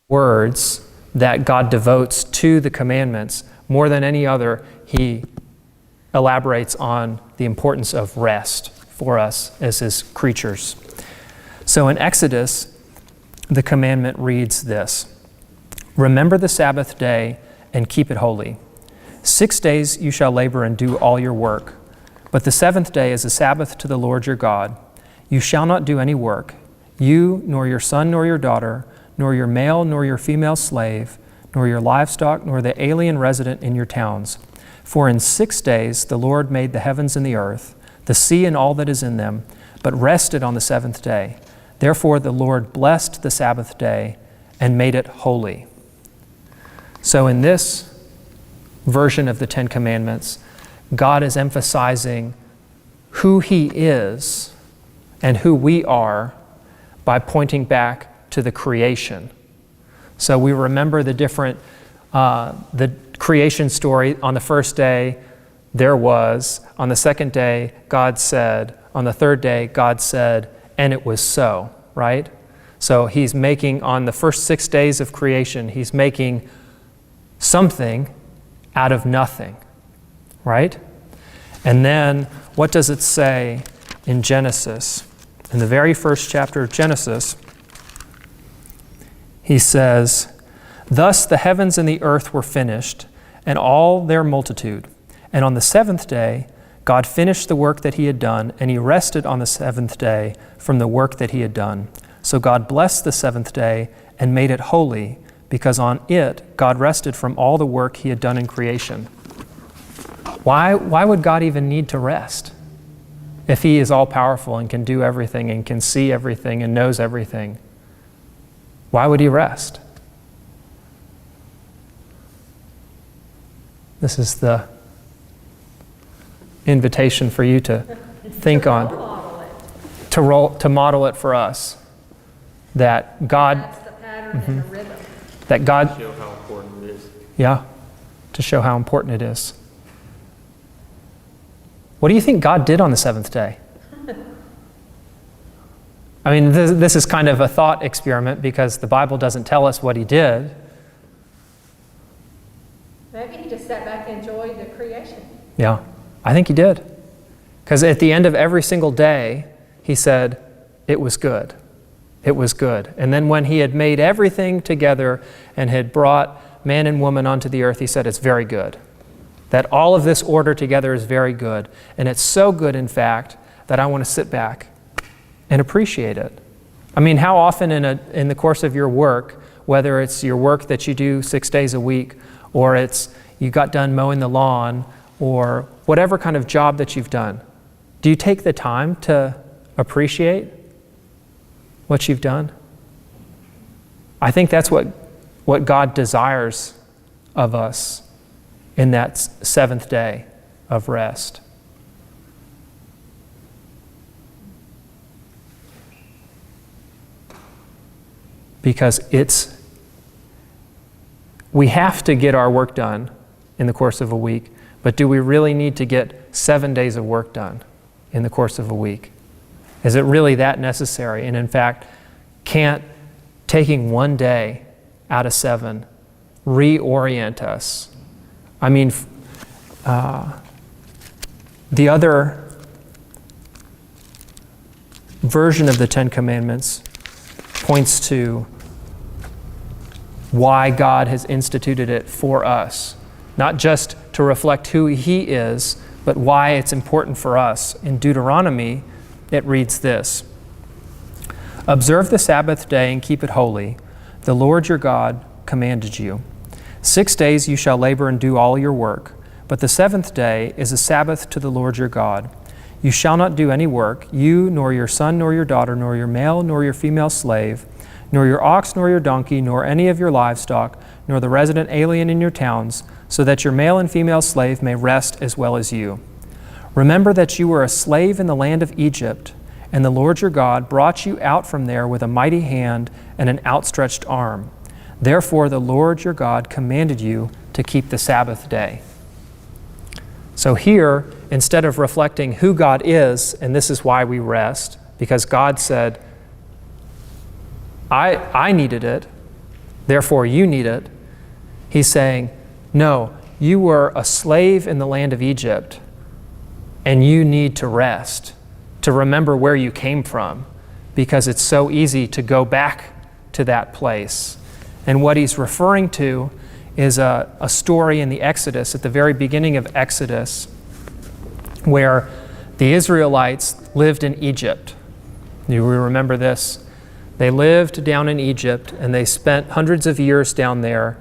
words that God devotes to the commandments, more than any other, he elaborates on the importance of rest for us as his creatures. So in Exodus, the commandment reads this: "Remember the Sabbath day and keep it holy. 6 days you shall labor and do all your work, but the seventh day is a Sabbath to the Lord your God. You shall not do any work, you, nor your son, nor your daughter, nor your male, nor your female slave, nor your livestock, nor the alien resident in your towns. For in 6 days the Lord made the heavens and the earth, the sea and all that is in them, but rested on the seventh day. Therefore the Lord blessed the Sabbath day and made it holy." So in this version of the Ten Commandments, God is emphasizing who he is and who we are by pointing back to the creation. So we remember the creation story. On the first day, there was. On the second day, God said. On the third day, God said, and it was so, right? So he's making, on the first 6 days of creation, he's making something out of nothing, right? And then, what does it say in Genesis? In the very first chapter of Genesis, he says, "Thus the heavens and the earth were finished, and all their multitude. And on the seventh day, God finished the work that he had done, and he rested on the seventh day from the work that he had done. So God blessed the seventh day and made it holy, because on it God rested from all the work he had done in creation." Why would God even need to rest if he is all-powerful and can do everything and can see everything and knows everything? Why would he rest? This is the invitation for you to think on, to model it for us. That God, that's the pattern and the rhythm. That God, show how important it is. Yeah, to show how important it is. What do you think God did on the seventh day? I mean, this is kind of a thought experiment because the Bible doesn't tell us what he did. Maybe he just sat back and enjoyed the creation. Yeah, I think he did. Because at the end of every single day, he said, it was good. It was good. And then when he had made everything together and had brought man and woman onto the earth, he said, it's very good. That all of this order together is very good. And it's so good, in fact, that I want to sit back and appreciate it. I mean, how often in the course of your work, whether it's your work that you do 6 days a week, or it's you got done mowing the lawn, or whatever kind of job that you've done, do you take the time to appreciate what you've done? I think that's what God desires of us in that seventh day of rest. Because we have to get our work done in the course of a week, but do we really need to get 7 days of work done in the course of a week? Is it really that necessary? And in fact, can't taking 1 day out of 7 reorient us? I mean, the other version of the Ten Commandments points to why God has instituted it for us. Not just to reflect who he is, but why it's important for us. In Deuteronomy, it reads this: "Observe the Sabbath day and keep it holy. The Lord your God commanded you. 6 days you shall labor and do all your work, but the seventh day is a Sabbath to the Lord your God. You shall not do any work, you, nor your son, nor your daughter, nor your male, nor your female slave, nor your ox, nor your donkey, nor any of your livestock, nor the resident alien in your towns, so that your male and female slave may rest as well as you. Remember that you were a slave in the land of Egypt, and the Lord your God brought you out from there with a mighty hand and an outstretched arm. Therefore the Lord your God commanded you to keep the Sabbath day." So here, instead of reflecting who God is, and this is why we rest, because God said, I needed it, therefore you need it. He's saying, no, you were a slave in the land of Egypt, and you need to rest, to remember where you came from, because it's so easy to go back to that place. And what he's referring to is a story in the Exodus, at the very beginning of Exodus, where the Israelites lived in Egypt. You remember this? They lived down in Egypt, and they spent hundreds of years down there,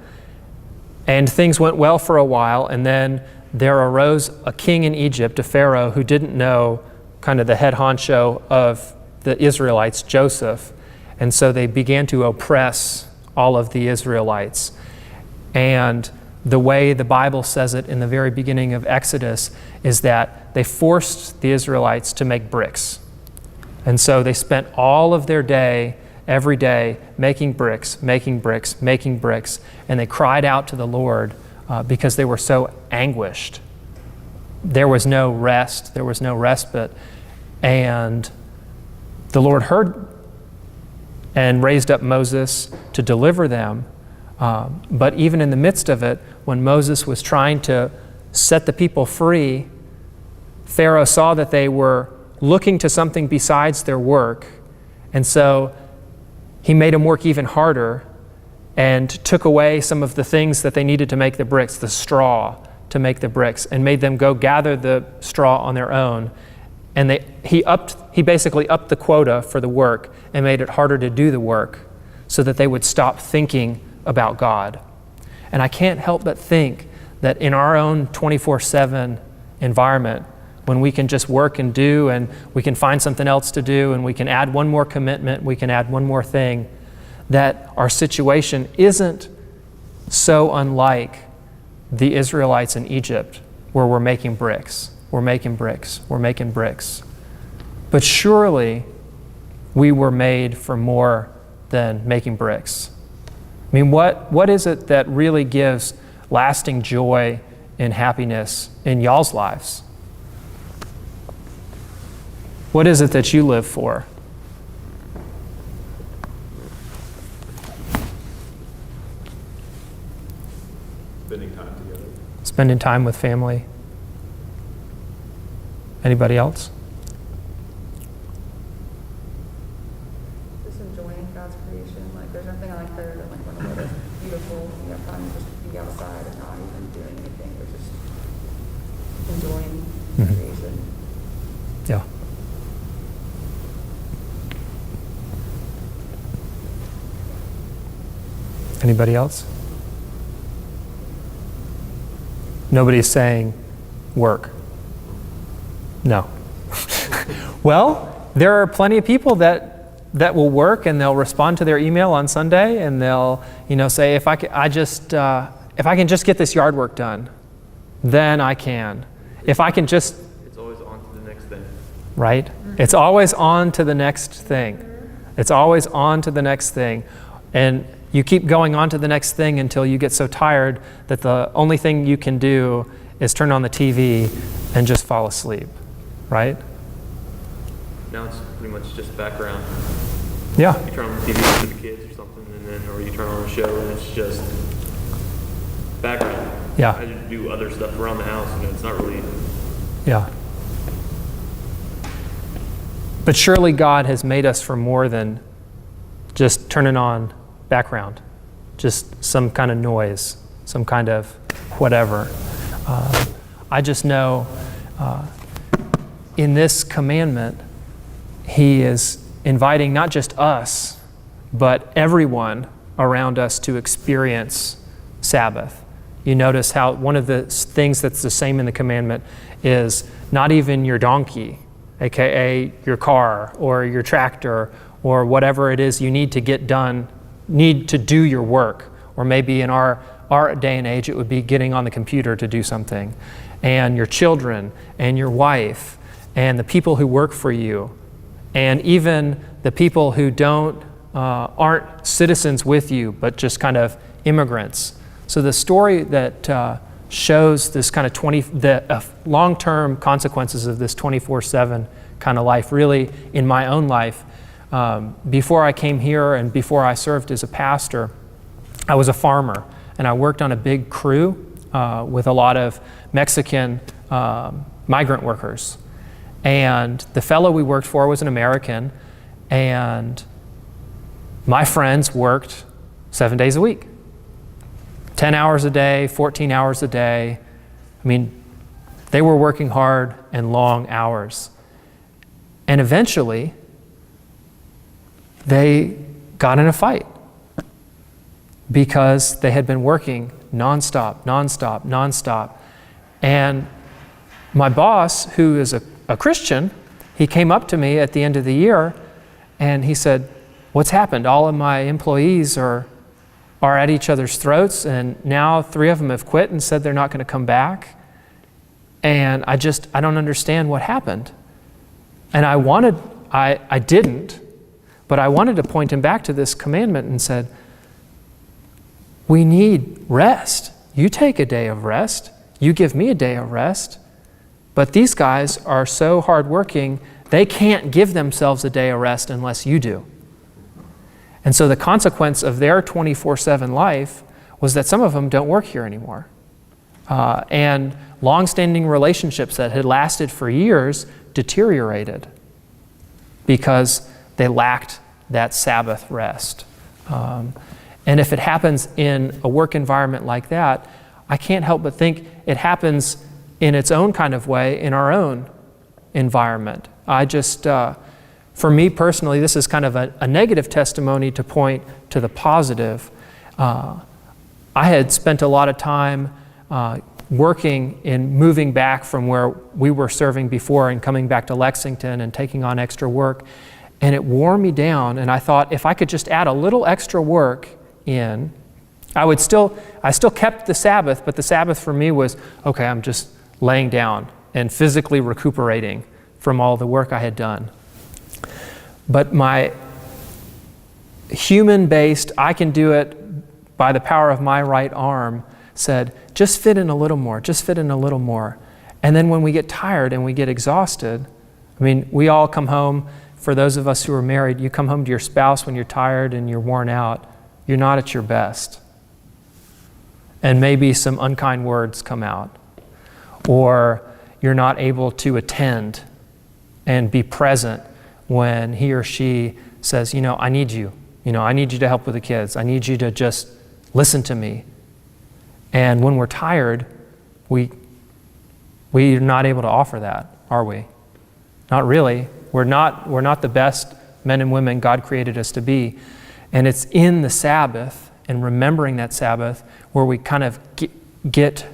and things went well for a while, and then there arose a king in Egypt, a Pharaoh, who didn't know kind of the head honcho of the Israelites, Joseph, and so they began to oppress all of the Israelites. And the way the Bible says it in the very beginning of Exodus is that they forced the Israelites to make bricks. And so they spent all of their day, every day, making bricks, making bricks, making bricks, and they cried out to the Lord because they were so anguished. There was no rest, there was no respite, and the Lord heard and raised up Moses to deliver them. But even in the midst of it, when Moses was trying to set the people free, Pharaoh saw that they were looking to something besides their work. And so he made them work even harder and took away some of the things that they needed to make the bricks, the straw to make the bricks, and made them go gather the straw on their own. And he basically upped the quota for the work and made it harder to do the work so that they would stop thinking about God. And I can't help but think that in our own 24/7 environment, when we can just work and do, and we can find something else to do, and we can add one more commitment, we can add one more thing, that our situation isn't so unlike the Israelites in Egypt, where we're making bricks, we're making bricks, we're making bricks. But surely we were made for more than making bricks. I mean, what is it that really gives lasting joy and happiness in y'all's lives? What is it that you live for? Spending time together. Spending time with family. Anybody else? Just enjoying God's creation. Like, there's nothing I like better than like when the weather's beautiful, you have time to just be outside and not even doing anything, but just enjoying creation. Yeah. Anybody else? Nobody's saying work. No. Well, there are plenty of people that will work, and they'll respond to their email on Sunday, and they'll say, if I can just get this yard work done, then I can. If I can just. It's always on to the next thing. Right? It's always on to the next thing. It's always on to the next thing. And you keep going on to the next thing until you get so tired that the only thing you can do is turn on the TV and just fall asleep. Right? Now it's pretty much just background. Yeah. You turn on the TV for the kids or something, or you turn on a show and it's just background. Yeah. I do other stuff around the house, and it's not really. Yeah. But surely God has made us for more than just turning on background, just some kind of noise, some kind of whatever. I just know in this commandment, he is inviting not just us, but everyone around us to experience Sabbath. You notice how one of the things that's the same in the commandment is not even your donkey, aka your car or your tractor or whatever it is you need to get done, need to do your work. Or maybe in our day and age, it would be getting on the computer to do something. And your children and your wife and the people who work for you, and even the people who aren't citizens with you, but just kind of immigrants. So the story that shows this kind of long-term consequences of this 24/7 kind of life, really in my own life, before I came here and before I served as a pastor, I was a farmer, and I worked on a big crew with a lot of Mexican migrant workers. And the fellow we worked for was an American, and my friends worked 7 days a week. 10 hours a day, 14 hours a day. I mean, they were working hard and long hours. And eventually, they got in a fight because they had been working nonstop. And my boss, who is a Christian, he came up to me at the end of the year and he said, "What's happened? All of my employees are at each other's throats, and now 3 of them have quit and said they're not going to come back. And I don't understand what happened." And I didn't, but I wanted to point him back to this commandment and said, we need rest. You take a day of rest. You give me a day of rest. But these guys are so hardworking, they can't give themselves a day of rest unless you do. And so the consequence of their 24/7 life was that some of them don't work here anymore. And long-standing relationships that had lasted for years deteriorated because they lacked that Sabbath rest. And if it happens in a work environment like that, I can't help but think it happens in its own kind of way in our own environment. For me personally, this is kind of a negative testimony to point to the positive. I had spent a lot of time working in moving back from where we were serving before and coming back to Lexington and taking on extra work. And it wore me down, and I thought if I could just add a little extra work in, I still kept the Sabbath, but the Sabbath for me was, okay, I'm just laying down and physically recuperating from all the work I had done. But my human-based, I can do it by the power of my right arm, said, just fit in a little more, just fit in a little more. And then when we get tired and we get exhausted, I mean, we all come home, for those of us who are married, you come home to your spouse when you're tired and you're worn out, you're not at your best. And maybe some unkind words come out. Or you're not able to attend and be present when he or she says, I need you. I need you to help with the kids. I need you to just listen to me. And when we're tired, we're not able to offer that, are we? Not really. We're not the best men and women God created us to be. And it's in the Sabbath and remembering that Sabbath where we kind of get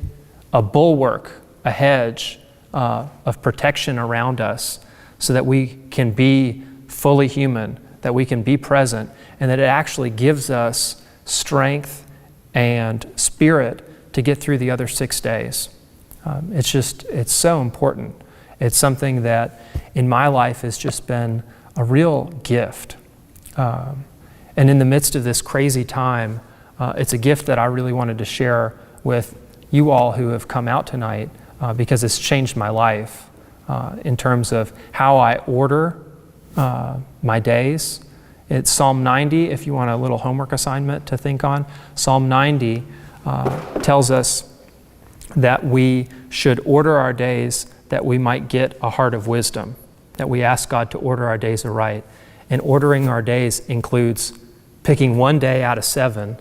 a bulwark, a hedge of protection around us so that we can be fully human, that we can be present, and that it actually gives us strength and spirit to get through the other 6 days. It's so important. It's something that in my life has just been a real gift. And in the midst of this crazy time, it's a gift that I really wanted to share with you all who have come out tonight because it's changed my life in terms of how I order my days. It's Psalm 90, if you want a little homework assignment to think on. Psalm 90 tells us that we should order our days that we might get a heart of wisdom, that we ask God to order our days aright. And ordering our days includes picking one day out of 7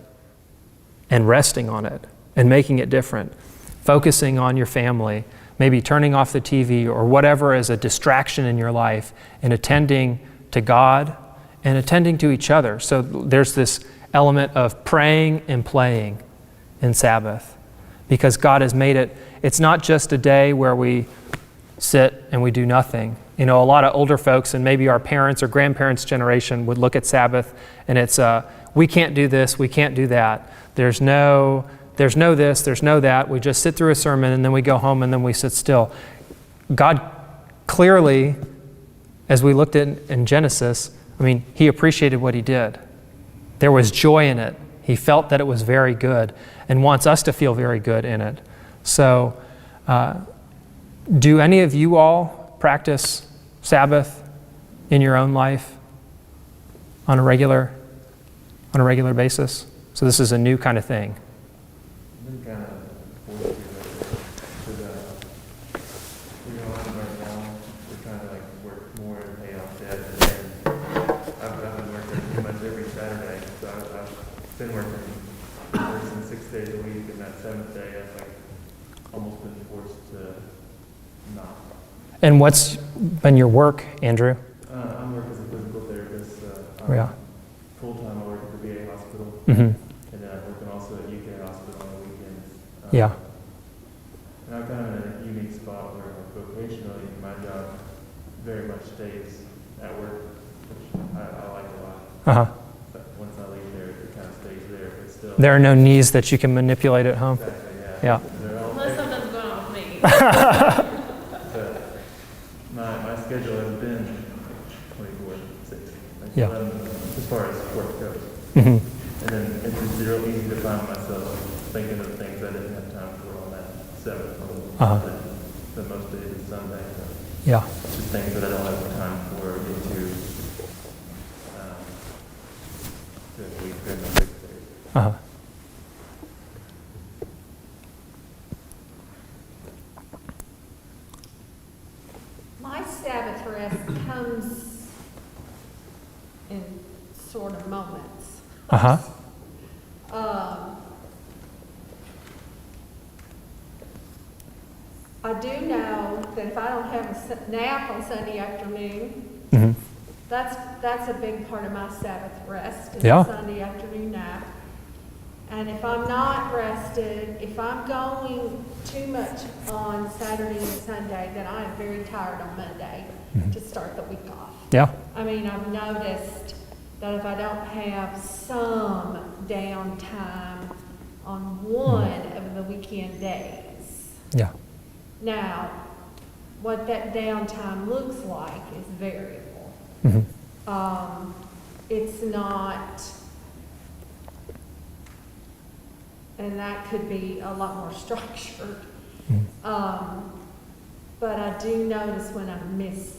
and resting on it and making it different, focusing on your family, maybe turning off the TV or whatever is a distraction in your life, and attending to God and attending to each other. So there's this element of praying and playing in Sabbath because God has made it, it's not just a day where we sit and we do nothing. A lot of older folks and maybe our parents or grandparents' generation would look at Sabbath and it's, we can't do this, we can't do that. There's no this, there's no that. We just sit through a sermon and then we go home and then we sit still. God clearly, as we looked at in Genesis, He appreciated what He did. There was joy in it. He felt that it was very good and wants us to feel very good in it. So, do any of you all practice Sabbath in your own life on a regular basis? So this is a new kind of thing. I've been kind of forced to right now. We're trying to work more and pay off debt. And I've been working pretty much every Saturday. So I've been working 6 days a week, and that 7th day I've almost been forced to not. And what's been your work, Andrew? I work as a physical therapist. Yeah. Full-time I work at the VA hospital. Mm-hmm. And I'm working also at UK hospital on the weekends. Yeah. And I'm kind of in a unique spot where vocationally my job very much stays at work, which I like a lot. Uh-huh. But once I leave there, it kind of stays there, but still. There are no knees that you can manipulate at home? Exactly, Yeah. They're all, Unless something's going on with me. but my schedule has been 24/6. Yeah. As far as work goes. Mm-hmm. And then it's just real easy to find myself thinking of things I didn't have time for on that 7th Uh-huh. the most days is Sunday. So Yeah. just things that I don't have time for into this week and the 6 days. Uh-huh. My Sabbath rest comes in sort of moments. Uh-huh. I do know that if I don't have a nap on Sunday afternoon, Mm-hmm. that's a big part of my Sabbath rest, is Yeah. the Sunday afternoon nap. And if I'm not rested, if I'm going too much on Saturday and Sunday, then I am very tired on Monday to start the week off. Yeah. I mean, I've noticed that if I don't have some downtime on one of the weekend days, Yeah. now, what that downtime looks like is variable. Mm-hmm. It's not, and that could be a lot more structured. But I do notice when I miss,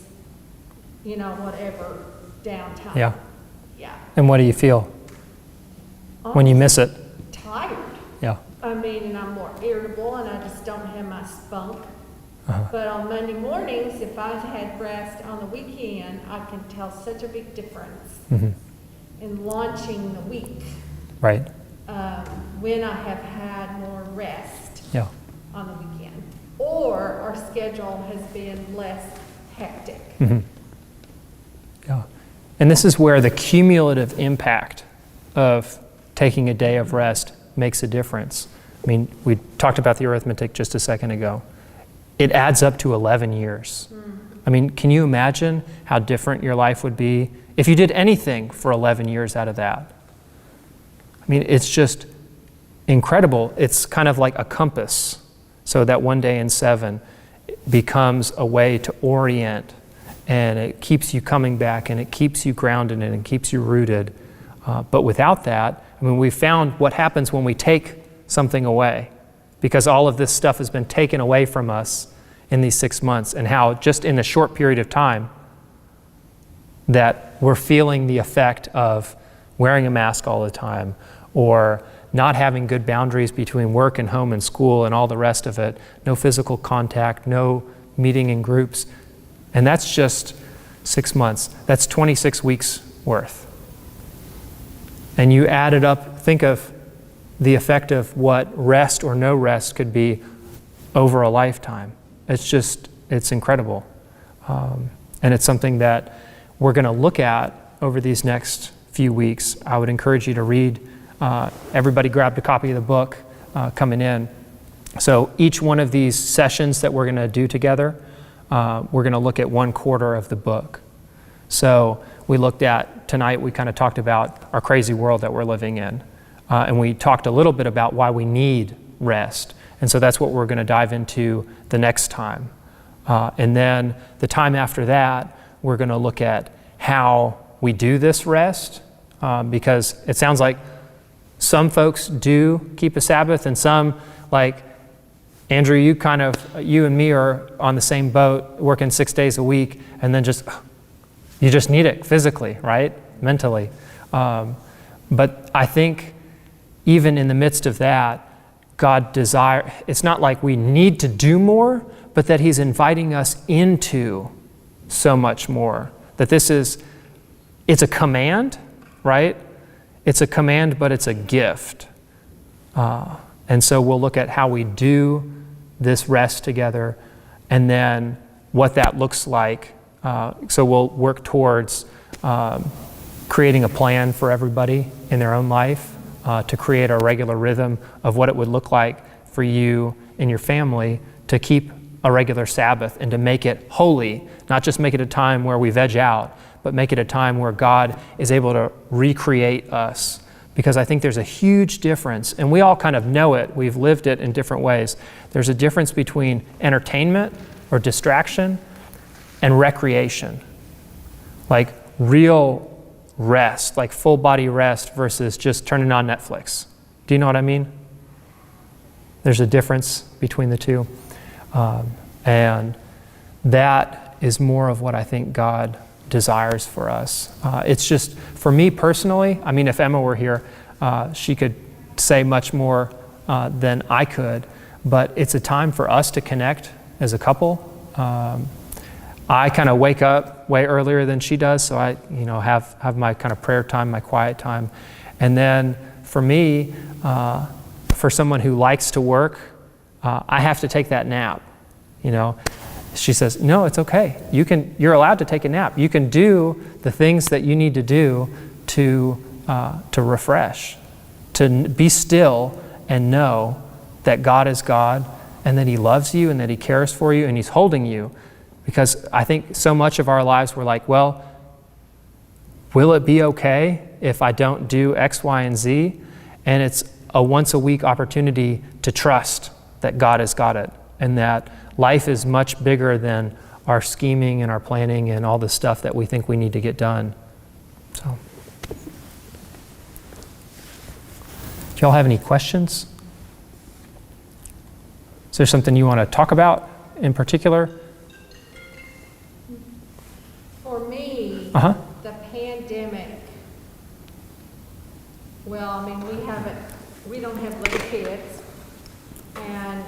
whatever downtime. Yeah. Yeah. And what do you feel when you miss it? Tired. Yeah. I mean, and I'm more irritable and I just don't have my spunk. Uh-huh. But on Monday mornings, if I've had rest on the weekend, I can tell such a big difference Mm-hmm. in launching the week Right. when I have had more rest Yeah. on the weekend. Or our schedule has been less hectic. Mm-hmm. Yeah. And this is where the cumulative impact of taking a day of rest makes a difference. I mean, we talked about the arithmetic just a second ago. It adds up to 11 years. I mean, can you imagine how different your life would be if you did anything for 11 years out of that? I mean, it's just incredible. It's kind of like a compass, so that one day in 7 becomes a way to orient, and it keeps you coming back, and it keeps you grounded, and it keeps you rooted. But without that, I mean, we found what happens when we take something away, because all of this stuff has been taken away from us in these 6 months, and how just in a short period of time that we're feeling the effect of wearing a mask all the time, or not having good boundaries between work and home and school and all the rest of it, no physical contact, no meeting in groups. And that's just 6 months. That's 26 weeks worth. And you add it up, think of the effect of what rest or no rest could be over a lifetime. It's incredible. And it's something that we're going to look at over these next few weeks. I would encourage you to read. Everybody grabbed a copy of the book coming in. So each one of these sessions that we're going to do together, we're going to look at 1/4 of the book. So we looked at, tonight we kind of talked about our crazy world that we're living in. And we talked a little bit about why we need rest. And so that's what we're going to dive into the next time. And then the time after that, we're going to look at how we do this rest, because it sounds like some folks do keep a Sabbath, and some, like Andrew, you and me are on the same boat, working 6 days a week, and then you just need it physically, right? Mentally. But I think even in the midst of that, it's not like we need to do more, but that he's inviting us into so much more. That it's a command, right? It's a command, but it's a gift. And so we'll look at how we do this rest together, and then what that looks like. So we'll work towards creating a plan for everybody in their own life, to create a regular rhythm of what it would look like for you and your family to keep a regular Sabbath and to make it holy, not just make it a time where we veg out, but make it a time where God is able to recreate us. Because I think there's a huge difference, and we all kind of know it, we've lived it in different ways. There's a difference between entertainment or distraction and recreation. Like real rest, like full body rest versus just turning on Netflix. Do you know what I mean? There's a difference between the two. And that is more of what I think God desires for us. It's just, for me personally, I mean, if Emma were here, she could say much more than I could, but it's a time for us to connect as a couple. I kind of wake up way earlier than she does, so I have my kind of prayer time, my quiet time. And then for me, for someone who likes to work, I have to take that nap. She says, no, it's okay. You're allowed to take a nap. You can do the things that you need to do to refresh, to be still and know that God is God and that he loves you and that he cares for you and he's holding you. Because I think so much of our lives we're like, well, will it be okay if I don't do X, Y, and Z? And it's a once a week opportunity to trust that God has got it and that life is much bigger than our scheming and our planning and all the stuff that we think we need to get done. So, do y'all have any questions? Is there something you want to talk about in particular? For me, the pandemic, well, I mean, we don't have little kids, and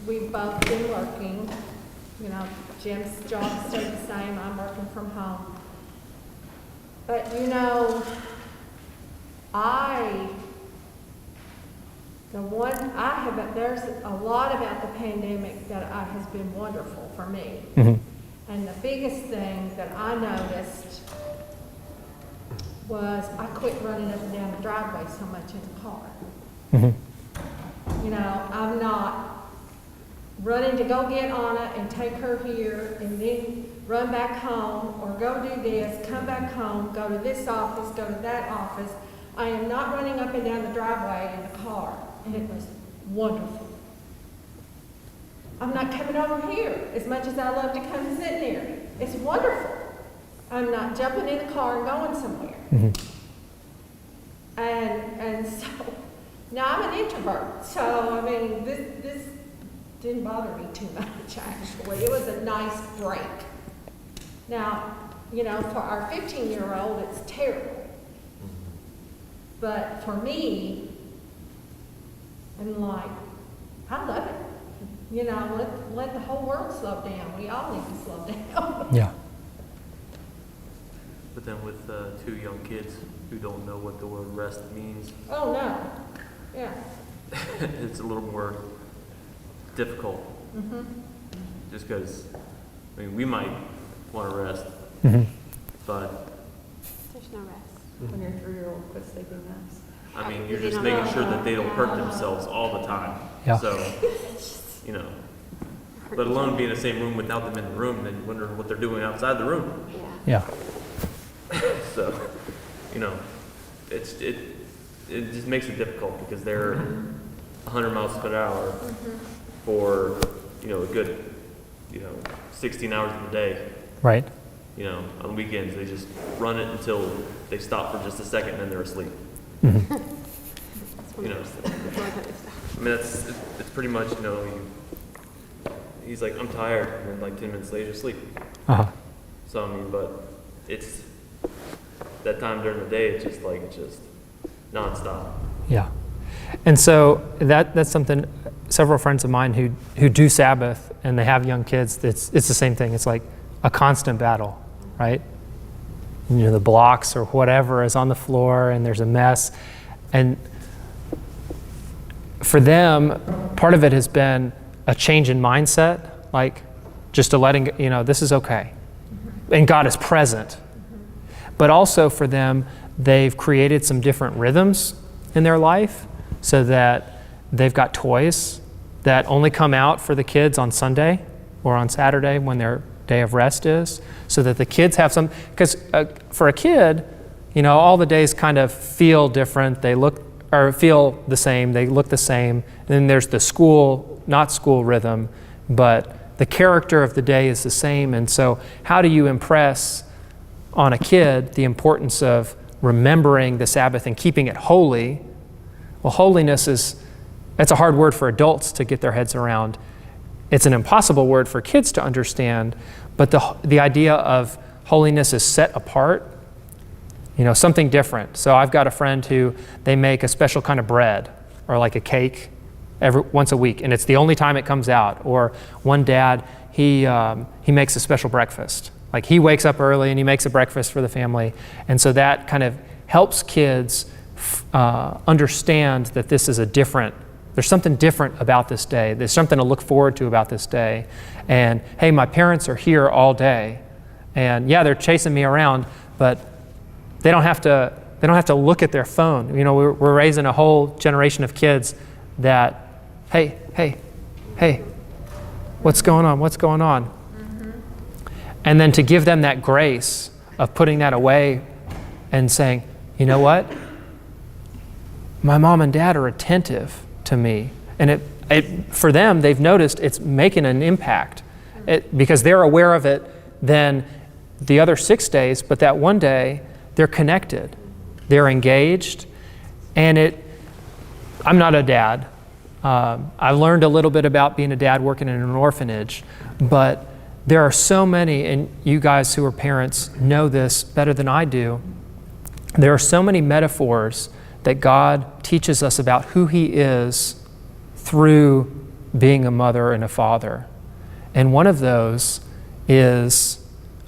we've both been working. Jim's job stayed the same, I'm working from home. But there's a lot about the pandemic that has been wonderful for me. Mm-hmm. And the biggest thing that I noticed was I quit running up and down the driveway so much in the car. Mm-hmm. I'm not running to go get Anna and take her here and then run back home or go do this, come back home, go to this office, go to that office. I am not running up and down the driveway in the car, and it was wonderful. I'm not coming over here as much as I love to come and sit there. It's wonderful. I'm not jumping in the car and going somewhere. Mm-hmm. And so, now I'm an introvert, so I mean, this didn't bother me too much, actually. It was a nice break. Now, for our 15-year-old, it's terrible. But for me, I'm like, I love it. Let the whole world slow down. We all need to slow down. Yeah. But then with two young kids who don't know what the word rest means, Oh, no. Yeah. it's a little more difficult. Mm-hmm. Just because, we might want to rest, Mm-hmm. but There's no rest. When your 3-year-old quits taking naps. you're just making sure that they don't hurt themselves all the time. Yeah. So, let alone be in the same room without them in the room, then you wonder what they're doing outside the room. Yeah. Yeah. So, it just makes it difficult because they're 100 miles per hour for, a good, 16 hours of the day. Right. On weekends, they just run it until they stop for just a second and then they're asleep. Mm-hmm. That's one of those. It's pretty much, he's like, I'm tired, and then like 10 minutes later, asleep. Uh-huh. So, but it's that time during the day, it's just nonstop. Yeah. And so that's something, several friends of mine who do Sabbath and they have young kids, it's the same thing. It's like a constant battle, right? You know, the blocks or whatever is on the floor and there's a mess. And for them, part of it has been a change in mindset, like just to letting, you know, this is okay. And God is present. But also for them, they've created some different rhythms in their life so that they've got toys that only come out for the kids on Sunday or on Saturday when their day of rest is, so that the kids have some, because for a kid, you know, all the days kind of feel different. They look or feel the same. They look the same. And then there's the school, not school rhythm, but the character of the day is the same. And so how do you impress on a kid the importance of remembering the Sabbath and keeping it holy? Well, holiness it's a hard word for adults to get their heads around. It's an impossible word for kids to understand, but the idea of holiness is set apart, you know, something different. So I've got a friend who they make a special kind of bread or like a cake once a week, and it's the only time it comes out. Or one dad, he makes a special breakfast. Like he wakes up early and he makes a breakfast for the family, and so that kind of helps kids understand that this is there's something different about this day. There's something to look forward to about this day. And hey, my parents are here all day. And yeah, they're chasing me around, but they don't have to look at their phone. You know, we're raising a whole generation of kids that, hey, what's going on? What's going on? Mm-hmm. And then to give them that grace of putting that away and saying, you know what? My mom and dad are attentive to me. And for them, they've noticed it's making an impact because they're aware of it then the other 6 days, but that one day they're connected, they're engaged. And I'm not a dad. I've learned a little bit about being a dad working in an orphanage, but there are so many, and you guys who are parents know this better than I do, there are so many metaphors that God teaches us about who He is through being a mother and a father. And one of those is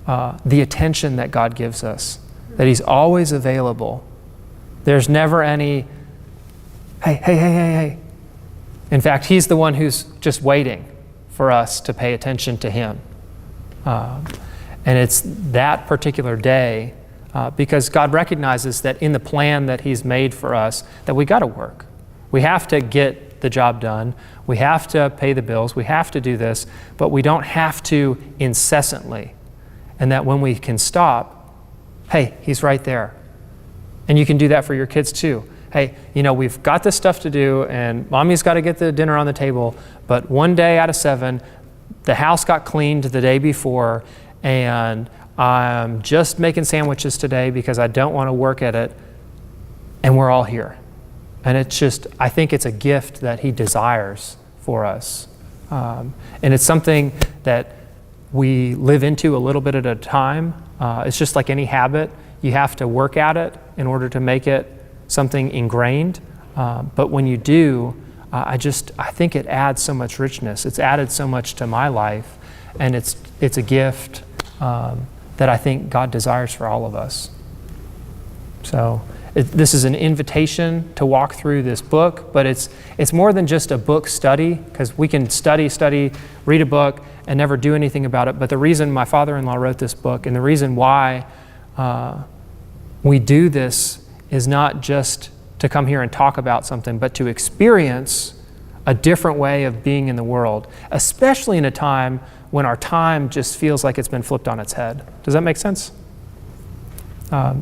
the attention that God gives us, that He's always available. There's never any, hey. In fact, He's the one who's just waiting for us to pay attention to Him. And it's that particular day because God recognizes that in the plan that He's made for us, that we got to work. We have to get the job done. We have to pay the bills. We have to do this, but we don't have to incessantly. And that when we can stop, hey, He's right there. And you can do that for your kids too. Hey, you know, we've got this stuff to do and mommy's got to get the dinner on the table, but one day out of 7, the house got cleaned the day before and I'm just making sandwiches today because I don't want to work at it, and we're all here. And it's just, I think it's a gift that He desires for us. And it's something that we live into a little bit at a time. It's just like any habit. You have to work at it in order to make it something ingrained. But when you do, I think it adds so much richness. It's added so much to my life, and it's a gift that I think God desires for all of us. So this is an invitation to walk through this book, but it's more than just a book study, because we can study, read a book, and never do anything about it. But the reason my father-in-law wrote this book, and the reason why we do this is not just to come here and talk about something, but to experience a different way of being in the world, especially in a time when our time just feels like it's been flipped on its head. Does that make sense?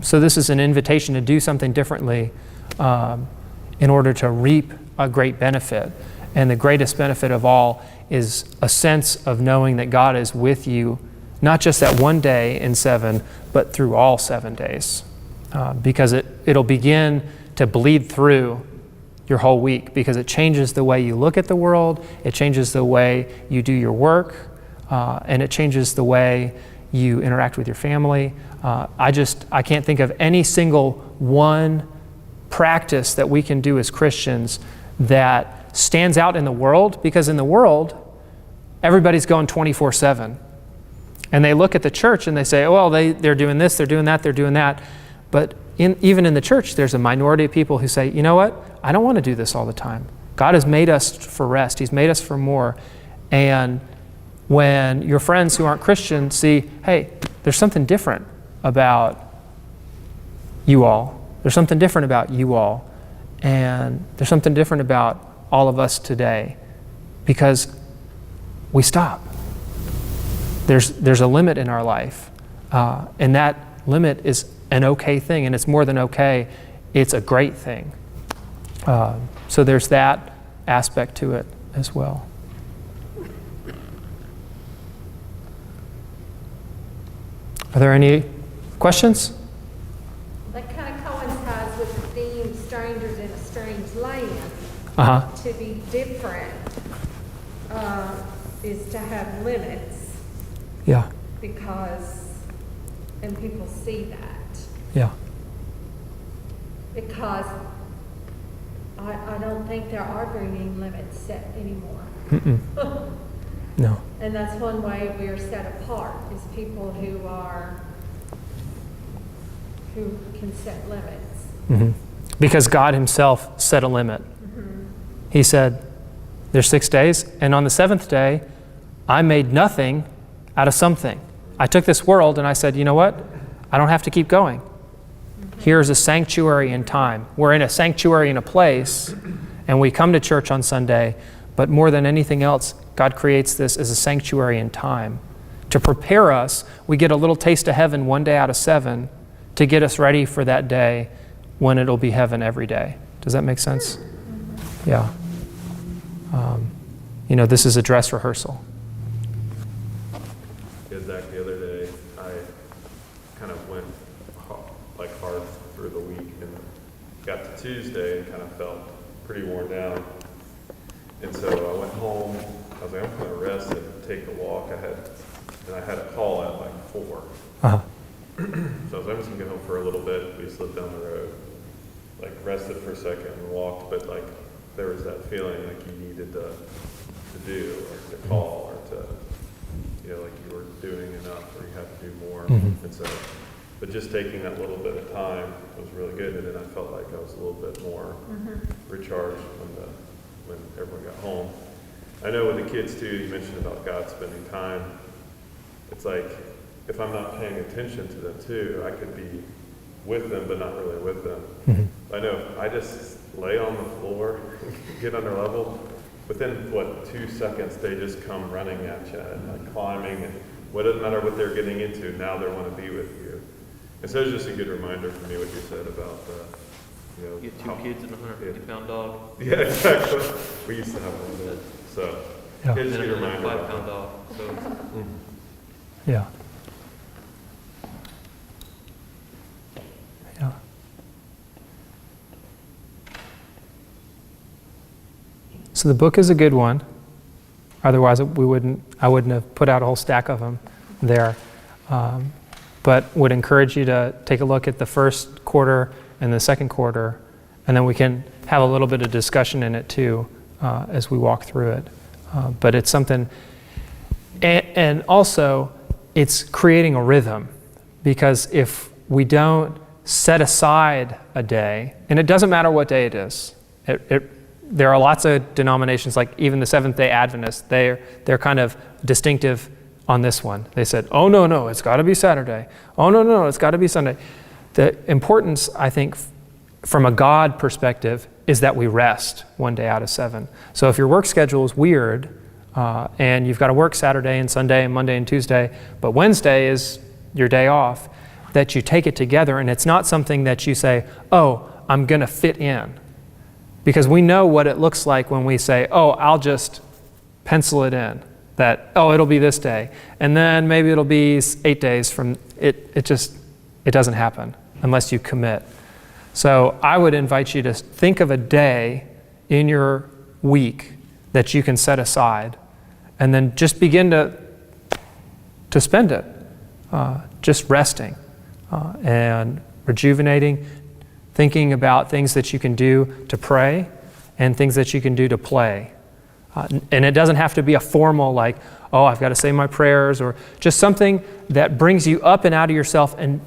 So this is an invitation to do something differently in order to reap a great benefit. And the greatest benefit of all is a sense of knowing that God is with you, not just that one day in 7, but through all 7 days. Because it'll begin to bleed through your whole week, because it changes the way you look at the world, it changes the way you do your work, and it changes the way you interact with your family. I can't think of any single one practice that we can do as Christians that stands out in the world, because in the world, everybody's going 24/7. And they look at the church and they say, oh, well, they're doing this, they're doing that, they're doing that. But even in the church, there's a minority of people who say, you know what? I don't want to do this all the time. God has made us for rest. He's made us for more. And when your friends who aren't Christian see, hey, there's something different about you all. There's something different about you all. And there's something different about all of us today, because we stop. There's a limit in our life. And that limit is an okay thing. And it's more than okay. It's a great thing. So there's that aspect to it as well. Are there any questions? That kind of coincides with the theme, strangers in a strange land. Uh-huh. To be different is to have limits, Yeah. and people see that. Yeah. Because I don't think there are very many limits set anymore. Mm-mm. No. And that's one way we are set apart, is people who can set limits. Mm-hmm. Because God himself set a limit. Mm-hmm. He said, there's 6 days, and on the 7th day, I made nothing out of something. I took this world and I said, you know what? I don't have to keep going. Here's a sanctuary in time. We're in a sanctuary in a place, and we come to church on Sunday, but more than anything else, God creates this as a sanctuary in time. To prepare us, we get a little taste of heaven 1 day out of 7 to get us ready for that day when it'll be heaven every day. Does that make sense? Yeah. This is a dress rehearsal. Zach, the other day, I kind of went hard through the week and got to Tuesday and kind of felt pretty worn down. And so I went home. I was like, I'm going to rest and take a walk. I had a call at 4. Uh-huh. So I was like, I'm just going to get home for a little bit. We slipped down the road, rested for a second and walked, but there was that feeling you needed to do, or to call, or to, you were doing enough, or you had to do more. Mm-hmm. And so, but just taking that little bit of time was really good. And then I felt like I was a little bit more recharged when everyone got home. I know with the kids too, you mentioned about God spending time. It's if I'm not paying attention to them too, I could be with them, but not really with them. Mm-hmm. I know if I just lay on the floor, get under level, within 2 seconds, they just come running at you and climbing, and what doesn't matter what they're getting into, now they want to be with you. And so it's just a good reminder for me what you said about You get 2 kids and a 150-pound dog. Yeah, exactly. We used to have one of those. So Yeah. it's And a then good a reminder. 5-pound dog. So Yeah. Yeah. So the book is a good one. Otherwise, I wouldn't have put out a whole stack of them there. But would encourage you to take a look at the first quarter and the second quarter, and then we can have a little bit of discussion in it too as we walk through it. But it's something, and also it's creating a rhythm, because if we don't set aside a day, and it doesn't matter what day it is, there are lots of denominations, like even the Seventh-day Adventists, they're kind of distinctive on this one. They said, oh, no, it's got to be Saturday. Oh, no, it's got to be Sunday. The importance, I think, from a God perspective, is that we rest 1 day out of 7. So if your work schedule is weird, and you've got to work Saturday and Sunday and Monday and Tuesday, but Wednesday is your day off, that you take it together, and it's not something that you say, oh, I'm going to fit in. Because we know what it looks like when we say, oh, I'll just pencil it in. That, oh, it'll be this day. And then maybe it'll be 8 days from it. It doesn't happen unless you commit. So I would invite you to think of a day in your week that you can set aside, and then just begin to spend it just resting and rejuvenating, thinking about things that you can do to pray and things that you can do to play. And it doesn't have to be a formal, like, oh, I've got to say my prayers, or just something that brings you up and out of yourself and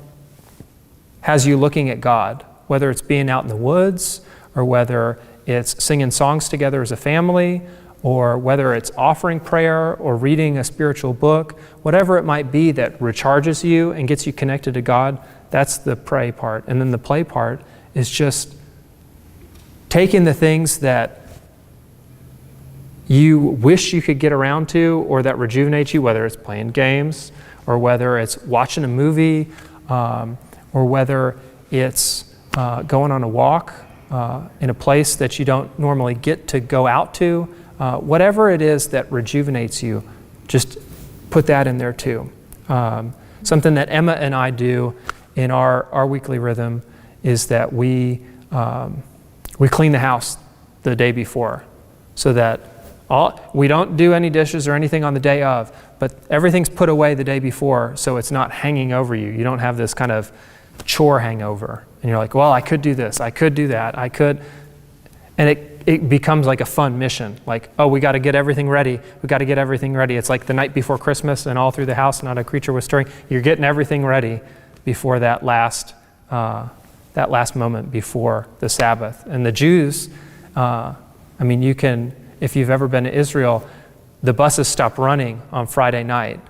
has you looking at God, whether it's being out in the woods, or whether it's singing songs together as a family, or whether it's offering prayer or reading a spiritual book, whatever it might be that recharges you and gets you connected to God. That's the pray part. And then the play part is just taking the things that you wish you could get around to or that rejuvenate you, whether it's playing games or whether it's watching a movie or whether it's going on a walk in a place that you don't normally get to go out to. Whatever it is that rejuvenates you, just put that in there too. Something that Emma and I do in our weekly rhythm is that we clean the house the day before, so that we don't do any dishes or anything on the day of, but everything's put away the day before, so it's not hanging over you. You don't have this kind of chore hangover. And you're like, well, I could do this, I could do that, I could. And it becomes like a fun mission. Like, oh, we got to get everything ready. We got to get everything ready. It's like the night before Christmas and all through the house, not a creature was stirring. You're getting everything ready before that last moment before the Sabbath. And the Jews, you can, if you've ever been to Israel, the buses stop running on Friday night.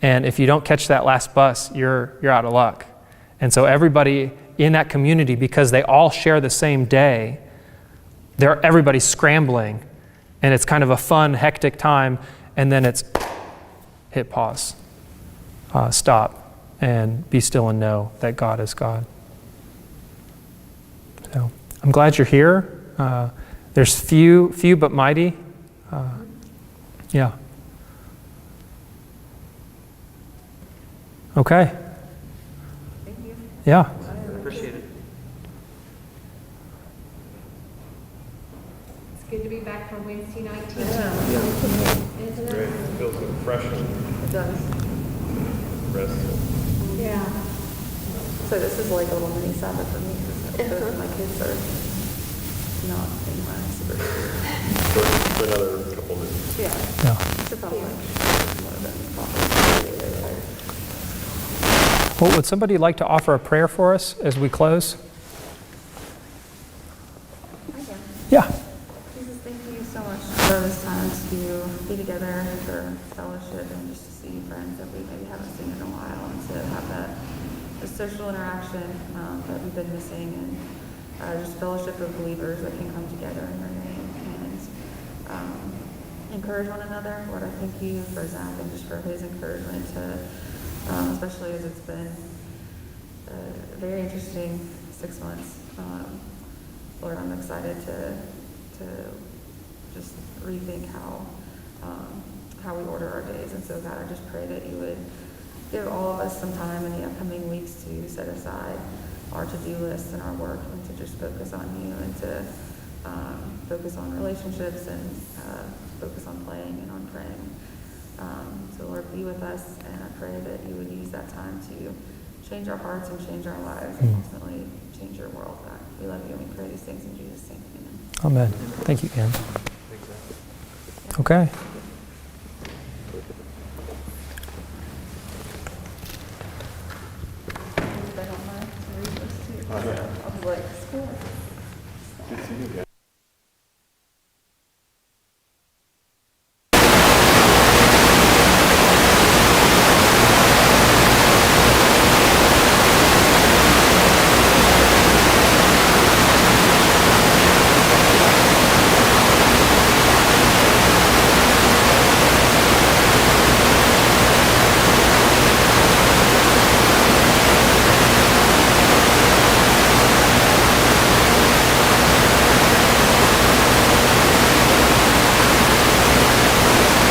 And if you don't catch that last bus, you're out of luck. And so everybody in that community, because they all share the same day, everybody's scrambling. And it's kind of a fun, hectic time. And then it's hit pause, stop, and be still and know that God is God. So I'm glad you're here. There's few but mighty. Yeah. Okay. Thank you. Yeah. Appreciate it. It's good to be back for Wednesday night teaching. Isn't Great, it? it feels refreshing, It does. restful. Yeah. So this is like a little mini Sabbath for me, because my kids are not in my super. For another couple minutes. Yeah. Yeah. It's about like one of them probably really tired. Well, would somebody like to offer a prayer for us as we close? Okay. Yeah. Jesus, thank you so much for this time to be together for fellowship and just to see friends that we maybe haven't seen in a while, and to have that the social interaction that we've been missing, and just fellowship of believers that can come together in your name and encourage one another. Lord, I thank you for Zach and just for his encouragement to, especially as it's been a very interesting 6 months. Lord, I'm excited to just rethink how we order our days. And so, God, I just pray that you would give all of us some time in the upcoming weeks to set aside our to-do lists and our work, and to just focus on you, and to focus on relationships, and focus on playing and on praying. So, Lord, be with us, and I pray that you would use that time to change our hearts and change our lives, and ultimately change your world. God, we love you, and we pray these things in Jesus' name. Amen. Amen. Thank you, Ann. Okay. If they don't mind to read those too. I'll be like, school. Good to see you guys.